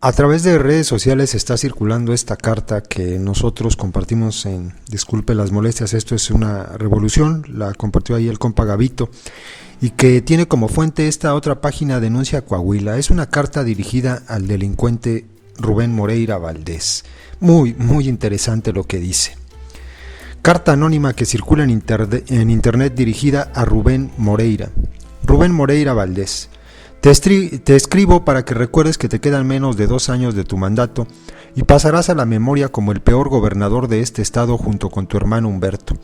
A través de redes sociales está circulando esta carta que nosotros compartimos en Disculpe las molestias, esto es una revolución, la compartió ahí el compa Gavito, y que tiene como fuente esta otra página Denuncia Coahuila. Es una carta dirigida al delincuente Rubén Moreira Valdés. Muy interesante lo que dice. Carta anónima que circula en internet dirigida a Rubén Moreira. Rubén Moreira Valdés. Te escribo para que recuerdes que te quedan menos de 2 años de tu mandato y pasarás a la memoria como el peor gobernador de este estado junto con tu hermano Humberto.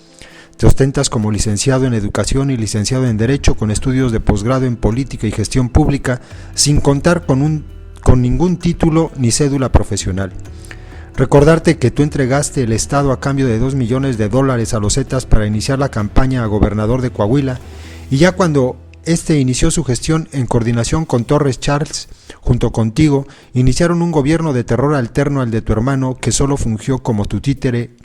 Te ostentas como licenciado en Educación y licenciado en Derecho con estudios de posgrado en Política y Gestión Pública sin contar con ningún título ni cédula profesional. Recordarte que tú entregaste el estado a cambio de $2 millones a los Zetas para iniciar la campaña a gobernador de Coahuila y ya cuando este inició su gestión en coordinación con Torres Charles, junto contigo, iniciaron un gobierno de terror alterno al de tu hermano que solo fungió como tu títere,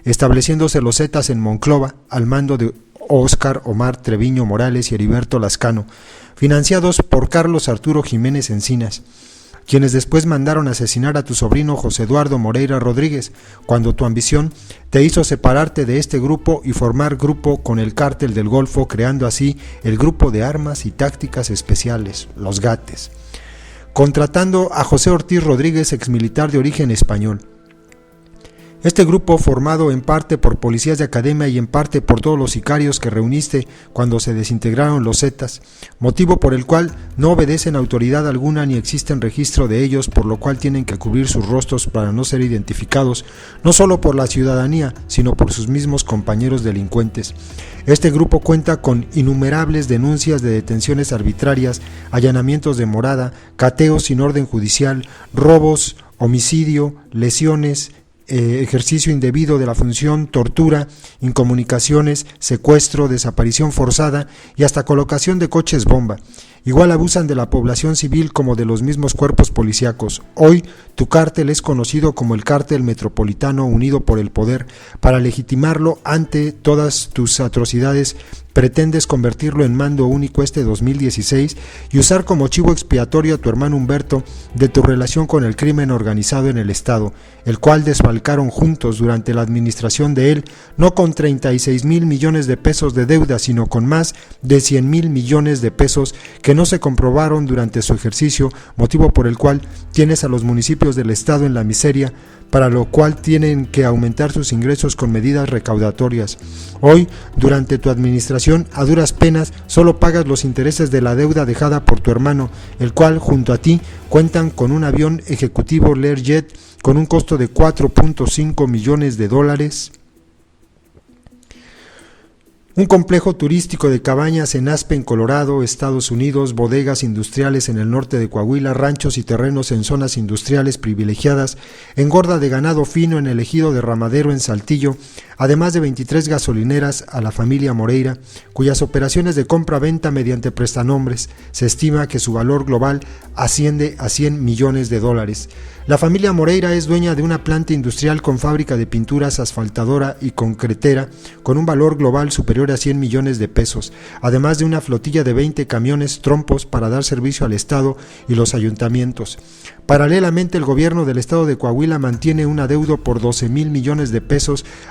estableciéndose los Zetas en Monclova al mando de Óscar Omar Treviño Morales y Heriberto Lascano, financiados por Carlos Arturo Jiménez Encinas, quienes después mandaron asesinar a tu sobrino José Eduardo Moreira Rodríguez, cuando tu ambición te hizo separarte de este grupo y formar grupo con el Cártel del Golfo, creando así el Grupo de Armas y Tácticas Especiales, los GATES, contratando a José Ortiz Rodríguez, exmilitar de origen español. Este grupo, formado en parte por policías de academia y en parte por todos los sicarios que reuniste cuando se desintegraron los Zetas, motivo por el cual no obedecen a autoridad alguna ni existen registro de ellos, por lo cual tienen que cubrir sus rostros para no ser identificados, no solo por la ciudadanía, sino por sus mismos compañeros delincuentes. Este grupo cuenta con innumerables denuncias de detenciones arbitrarias, allanamientos de morada, cateos sin orden judicial, robos, homicidio, lesiones, ejercicio indebido de la función, tortura, incomunicaciones, secuestro, desaparición forzada y hasta colocación de coches bomba. Igual abusan de la población civil como de los mismos cuerpos policíacos. Hoy tu cártel es conocido como el Cártel Metropolitano Unido por el Poder. Para legitimarlo ante todas tus atrocidades, pretendes convertirlo en mando único este 2016 y usar como chivo expiatorio a tu hermano Humberto de tu relación con el crimen organizado en el estado, el cual desfalcaron juntos durante la administración de él, no con 36,000 millones de pesos de deuda, sino con más de 100,000 millones de pesos que no se comprobaron durante su ejercicio, motivo por el cual tienes a los municipios del estado en la miseria, para lo cual tienen que aumentar sus ingresos con medidas recaudatorias. Hoy, durante tu administración, a duras penas, solo pagas los intereses de la deuda dejada por tu hermano, el cual, junto a ti, cuentan con un avión ejecutivo Learjet con un costo de $4.5 millones, un complejo turístico de cabañas en Aspen, Colorado, Estados Unidos, bodegas industriales en el norte de Coahuila, ranchos y terrenos en zonas industriales privilegiadas, engorda de ganado fino en el ejido de Ramadero en Saltillo, además de 23 gasolineras a la familia Moreira, cuyas operaciones de compra-venta mediante prestanombres se estima que su valor global asciende a $100 millones. La familia Moreira es dueña de una planta industrial con fábrica de pinturas, asfaltadora y concretera con un valor global superior a $100 millones, además de una flotilla de 20 camiones trompos para dar servicio al Estado y los ayuntamientos. Paralelamente, el gobierno del estado de Coahuila mantiene un adeudo por $12,000 millones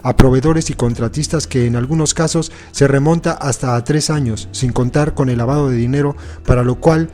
a proveedores y contratistas que en algunos casos se remonta hasta a 3 años, sin contar con el lavado de dinero, para lo cual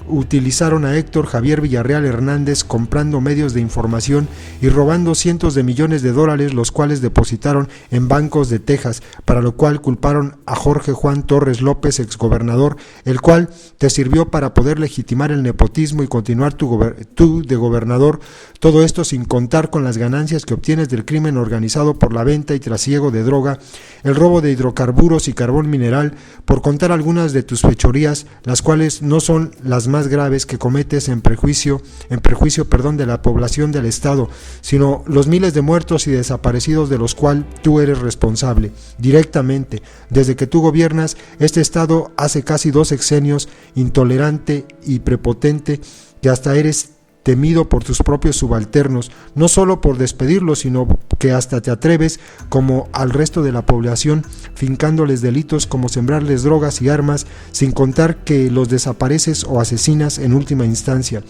utilizaron a Héctor Javier Villarreal Hernández comprando medios de información y robando cientos de millones de dólares, los cuales depositaron en bancos de Texas, para lo cual culparon a Jorge Juan Torres López, exgobernador, el cual te sirvió para poder legitimar el nepotismo y continuar tú de gobernador, todo esto sin contar con las ganancias que obtienes del crimen organizado por la venta y trasiego de droga, el robo de hidrocarburos y carbón mineral, por contar algunas de tus fechorías, las cuales no son las más graves que cometes en perjuicio de la población del estado, sino los miles de muertos y desaparecidos de los cuales tú eres responsable, directamente, desde que tú gobiernas este estado hace casi 2 sexenios, intolerante y prepotente, que hasta eres temido por tus propios subalternos, no solo por despedirlos, sino que hasta te atreves, como al resto de la población, fincándoles delitos como sembrarles drogas y armas, sin contar que los desapareces o asesinas en última instancia.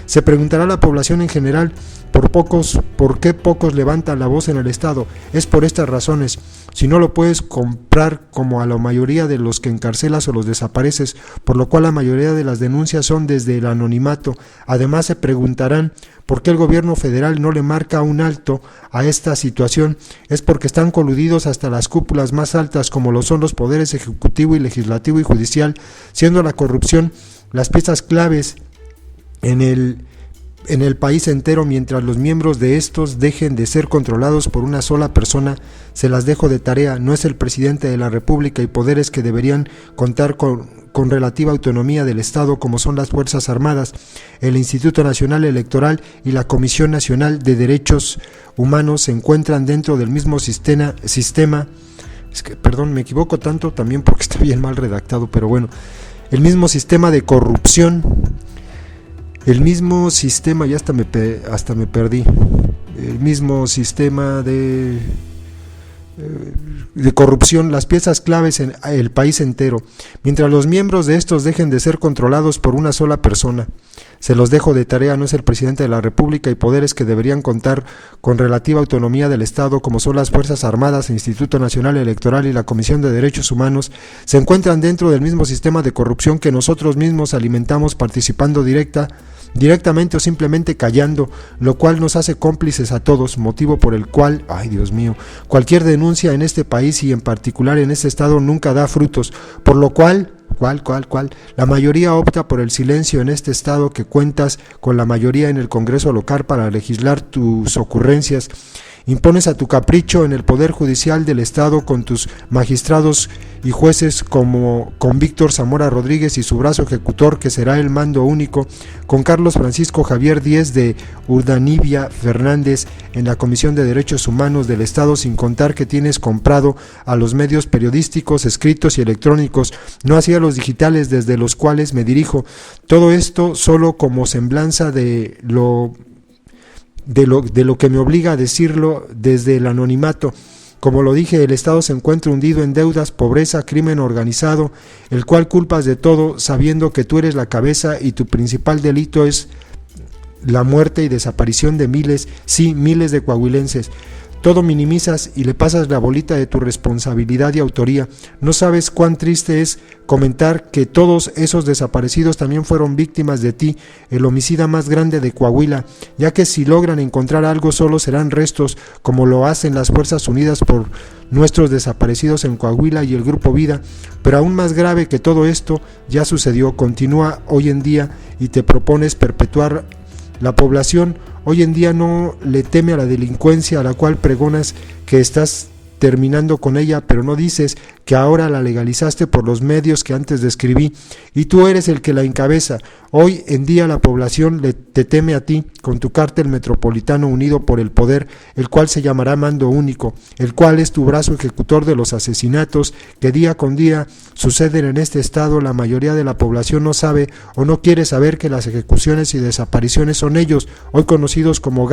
Se preguntará la población en general por qué pocos levantan la voz en el Estado. Es por estas razones. Si no lo puedes comprar como a la mayoría de los que encarcelas o los desapareces, por lo cual la mayoría de las denuncias son desde el anonimato. Además se preguntarán por qué el gobierno federal no le marca un alto a esta situación. Es porque están coludidos hasta las cúpulas más altas, como lo son los poderes ejecutivo y legislativo y judicial, siendo la corrupción las piezas claves en el país entero. Mientras los miembros de estos dejen de ser controlados por una sola persona, se las dejo de tarea. No es el presidente de la República y poderes que deberían contar con relativa autonomía del Estado, como son las Fuerzas Armadas, el Instituto Nacional Electoral y la Comisión Nacional de Derechos Humanos, se encuentran dentro del mismo sistema. Me equivoco tanto también porque está bien mal redactado, pero bueno, el mismo sistema de corrupción. El mismo sistema, ya hasta me perdí, el mismo sistema de corrupción, las piezas claves en el país entero, mientras los miembros de estos dejen de ser controlados por una sola persona. Se los dejo de tarea. No es el presidente de la República y poderes que deberían contar con relativa autonomía del Estado, como son las Fuerzas Armadas, el Instituto Nacional Electoral y la Comisión de Derechos Humanos, se encuentran dentro del mismo sistema de corrupción que nosotros mismos alimentamos, participando directamente o simplemente callando, lo cual nos hace cómplices a todos, motivo por el cual, ay Dios mío, cualquier denuncia en este país y en particular en este estado nunca da frutos, por lo cual, la mayoría opta por el silencio en este estado, que cuentas con la mayoría en el Congreso local para legislar tus ocurrencias. Impones a tu capricho en el Poder Judicial del Estado con tus magistrados y jueces, como con Víctor Zamora Rodríguez y su brazo ejecutor, que será el mando único, con Carlos Francisco Javier Díez de Urdanibia Fernández en la Comisión de Derechos Humanos del Estado, sin contar que tienes comprado a los medios periodísticos, escritos y electrónicos, no así a los digitales desde los cuales me dirijo. Todo esto solo como semblanza de lo que me obliga a decirlo desde el anonimato. Como lo dije, el Estado se encuentra hundido en deudas, pobreza, crimen organizado, el cual culpas de todo, sabiendo que tú eres la cabeza y tu principal delito es la muerte y desaparición de miles de coahuilenses. Todo minimizas y le pasas la bolita de tu responsabilidad y autoría. No sabes cuán triste es comentar que todos esos desaparecidos también fueron víctimas de ti, el homicida más grande de Coahuila, ya que si logran encontrar algo solo serán restos, como lo hacen las Fuerzas Unidas por nuestros desaparecidos en Coahuila y el Grupo Vida. Pero aún más grave que todo esto ya sucedió, continúa hoy en día y te propones perpetuar. La población hoy en día no le teme a la delincuencia, a la cual pregonas que estás terminando con ella, pero no dices que ahora la legalizaste por los medios que antes describí, y tú eres el que la encabeza. Hoy en día la población te teme a ti, con tu cártel metropolitano unido por el poder, el cual se llamará Mando Único, el cual es tu brazo ejecutor de los asesinatos que día con día suceden en este estado. La mayoría de la población no sabe o no quiere saber que las ejecuciones y desapariciones son ellos, hoy conocidos como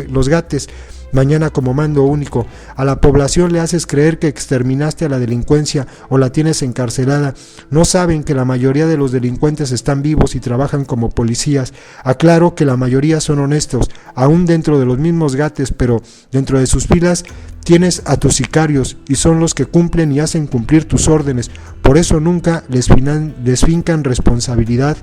los gates, mañana como Mando Único. A la población le haces creer que exterminaste a la delincuencia o la tienes encarcelada. No saben que la mayoría de los delincuentes están vivos y trabajan como policías. Aclaro que la mayoría son honestos, aún dentro de los mismos gates, pero dentro de sus filas tienes a tus sicarios y son los que cumplen y hacen cumplir tus órdenes. Por eso nunca les fincan responsabilidad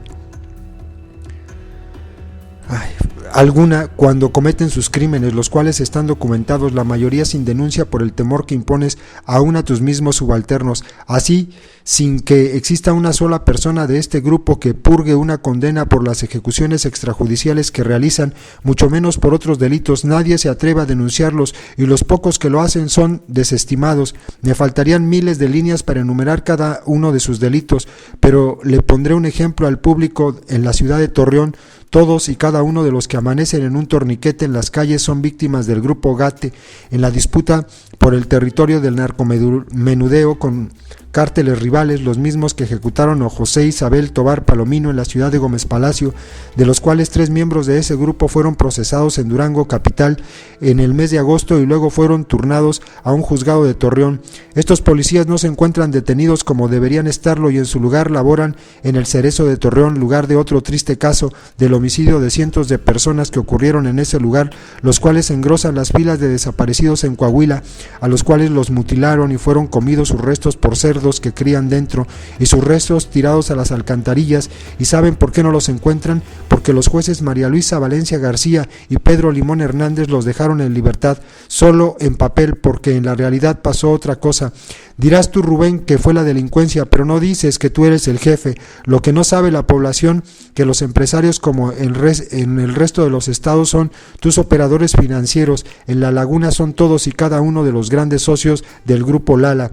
alguna cuando cometen sus crímenes, los cuales están documentados, la mayoría sin denuncia por el temor que impones aún a tus mismos subalternos. Así, sin que exista una sola persona de este grupo que purgue una condena por las ejecuciones extrajudiciales que realizan, mucho menos por otros delitos, nadie se atreve a denunciarlos y los pocos que lo hacen son desestimados. Me faltarían miles de líneas para enumerar cada uno de sus delitos, pero le pondré un ejemplo al público. En la ciudad de Torreón, todos y cada uno de los que amanecen en un torniquete en las calles son víctimas del grupo Gate. En la disputa por el territorio del narcomenudeo con cárteles rivales, los mismos que ejecutaron a José Isabel Tobar Palomino en la ciudad de Gómez Palacio, de los cuales 3 miembros de ese grupo fueron procesados en Durango capital en el mes de agosto y luego fueron turnados a un juzgado de Torreón. Estos policías no se encuentran detenidos como deberían estarlo y en su lugar laboran en el Cerezo de Torreón, lugar de otro triste caso del homicidio de cientos de personas que ocurrieron en ese lugar, los cuales engrosan las filas de desaparecidos en Coahuila, a los cuales los mutilaron y fueron comidos sus restos por cerdos que crían dentro y sus restos tirados a las alcantarillas. ¿Y saben por qué no los encuentran? Porque los jueces María Luisa Valencia García y Pedro Limón Hernández los dejaron en libertad, solo en papel, porque en la realidad pasó otra cosa. Dirás tú, Rubén, que fue la delincuencia, pero no dices que tú eres el jefe. Lo que no sabe la población, que los empresarios como en el resto de los estados son tus operadores financieros. En La Laguna son todos y cada uno de los grandes socios del grupo Lala.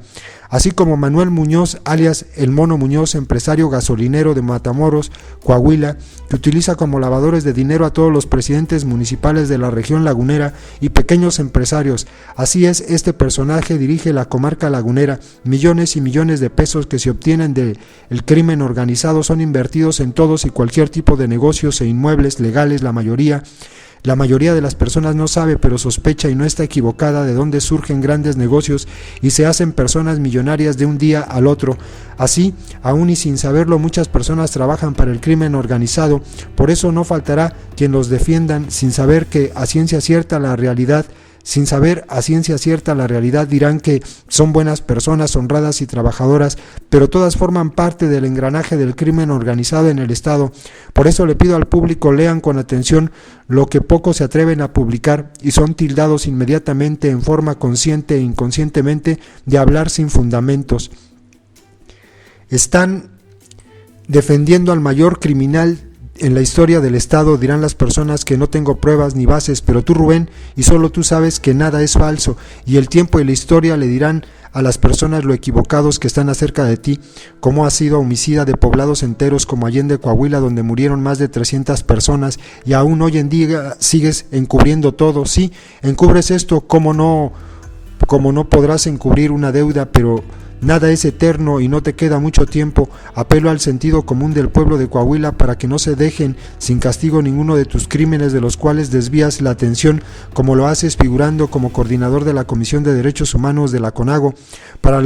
Así como Manuel Muñoz, alias El Mono Muñoz, empresario gasolinero de Matamoros, Coahuila, que utiliza como lavadores de dinero a todos los presidentes municipales de la región lagunera y pequeños empresarios. Así es, este personaje dirige la comarca lagunera. Millones y millones de pesos que se obtienen del crimen organizado son invertidos en todos y cualquier tipo de negocios e inmuebles legales. La mayoría de las personas no sabe, pero sospecha y no está equivocada de dónde surgen grandes negocios y se hacen personas millonarias de un día al otro. Así, aún y sin saberlo, muchas personas trabajan para el crimen organizado. Por eso no faltará quien los defiendan sin saber a ciencia cierta la realidad. Sin saber a ciencia cierta la realidad, dirán que son buenas personas, honradas y trabajadoras, pero todas forman parte del engranaje del crimen organizado en el Estado. Por eso le pido al público lean con atención lo que pocos se atreven a publicar y son tildados inmediatamente en forma consciente e inconscientemente de hablar sin fundamentos. Están defendiendo al mayor criminal en la historia del Estado, dirán las personas que no tengo pruebas ni bases, pero tú, Rubén, y solo tú sabes que nada es falso, y el tiempo y la historia le dirán a las personas lo equivocados que están acerca de ti, cómo has sido homicida de poblados enteros como Allende, Coahuila, donde murieron más de 300 personas, y aún hoy en día sigues encubriendo todo. Sí, encubres esto, cómo no podrás encubrir una deuda, pero nada es eterno y no te queda mucho tiempo. Apelo al sentido común del pueblo de Coahuila para que no se dejen sin castigo ninguno de tus crímenes de los cuales desvías la atención, como lo haces figurando como coordinador de la Comisión de Derechos Humanos de la CONAGO. Para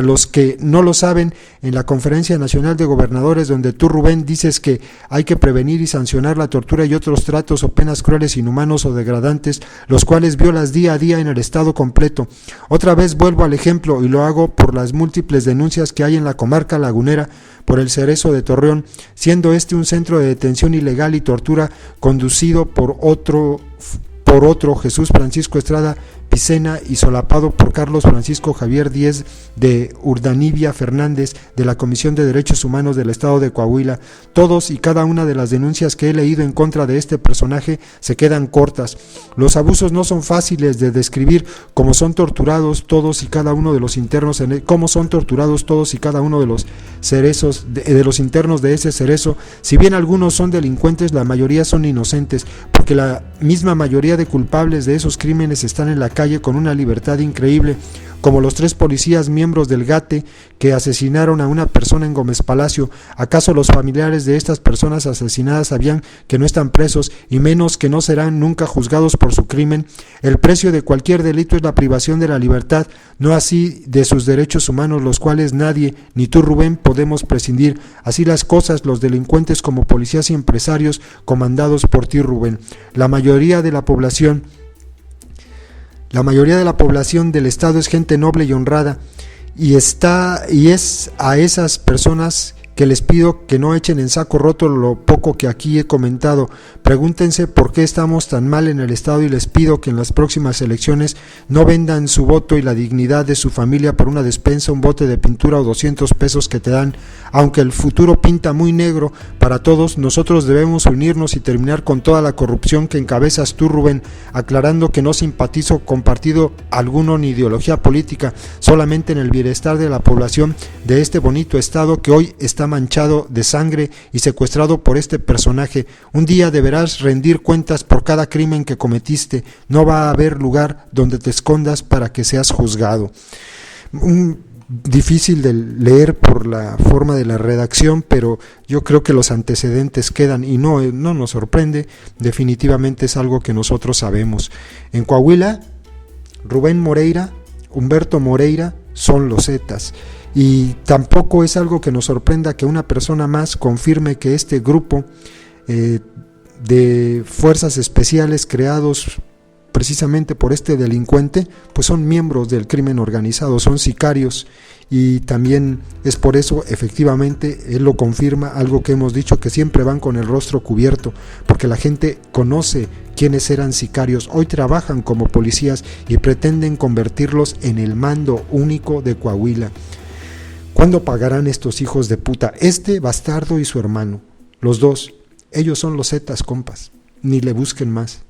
los que no lo saben, en la Conferencia Nacional de Gobernadores, donde tú, Rubén, dices que hay que prevenir y sancionar la tortura y otros tratos o penas crueles, inhumanos o degradantes, los cuales violas día a día en el Estado completo. Otra vez vuelvo al ejemplo y lo hago por las múltiples denuncias que hay en la comarca lagunera por el Cerezo de Torreón, siendo este un centro de detención ilegal y tortura conducido por otro Jesús Francisco Estrada Picena y solapado por Carlos Francisco Javier Díez de Urdanibia Fernández de la Comisión de Derechos Humanos del Estado de Coahuila. Todos y cada una de las denuncias que he leído en contra de este personaje se quedan cortas. Los abusos no son fáciles de describir, como son torturados todos y cada uno de los internos cómo son torturados todos y cada uno de los cerezos de los internos de ese cerezo. Si bien algunos son delincuentes, la mayoría son inocentes, porque la misma mayoría de culpables de esos crímenes están en la calle con una libertad increíble, como los 3 policías miembros del GATE que asesinaron a una persona en Gómez Palacio. ¿Acaso los familiares de estas personas asesinadas sabían que no están presos y menos que no serán nunca juzgados por su crimen? El precio de cualquier delito es la privación de la libertad, no así de sus derechos humanos, los cuales nadie, ni tú, Rubén, podemos prescindir. Así las cosas, los delincuentes como policías y empresarios comandados por ti, Rubén. La mayoría de la población del Estado es gente noble y honrada, y es a esas personas que les pido que no echen en saco roto lo poco que aquí he comentado. Pregúntense por qué estamos tan mal en el Estado y les pido que en las próximas elecciones no vendan su voto y la dignidad de su familia por una despensa, un bote de pintura o 200 pesos que te dan. Aunque el futuro pinta muy negro para todos, nosotros debemos unirnos y terminar con toda la corrupción que encabezas tú, Rubén, aclarando que no simpatizo con partido alguno ni ideología política, solamente en el bienestar de la población de este bonito Estado que hoy está está manchado de sangre y secuestrado por este personaje. Un día deberás rendir cuentas por cada crimen que cometiste. No va a haber lugar donde te escondas para que seas juzgado. Difícil de leer por la forma de la redacción, pero yo creo que los antecedentes quedan y no nos sorprende. Definitivamente es algo que nosotros sabemos. En Coahuila, Rubén Moreira, Humberto Moreira son los Zetas, y tampoco es algo que nos sorprenda que una persona más confirme que este grupo de fuerzas especiales creados precisamente por este delincuente, pues son miembros del crimen organizado, son sicarios, y también es por eso, efectivamente, él lo confirma, algo que hemos dicho, que siempre van con el rostro cubierto, porque la gente conoce quiénes eran sicarios, hoy trabajan como policías y pretenden convertirlos en el mando único de Coahuila. ¿Cuándo pagarán estos hijos de puta? Este bastardo y su hermano, los dos, ellos son los Zetas, compas, ni le busquen más.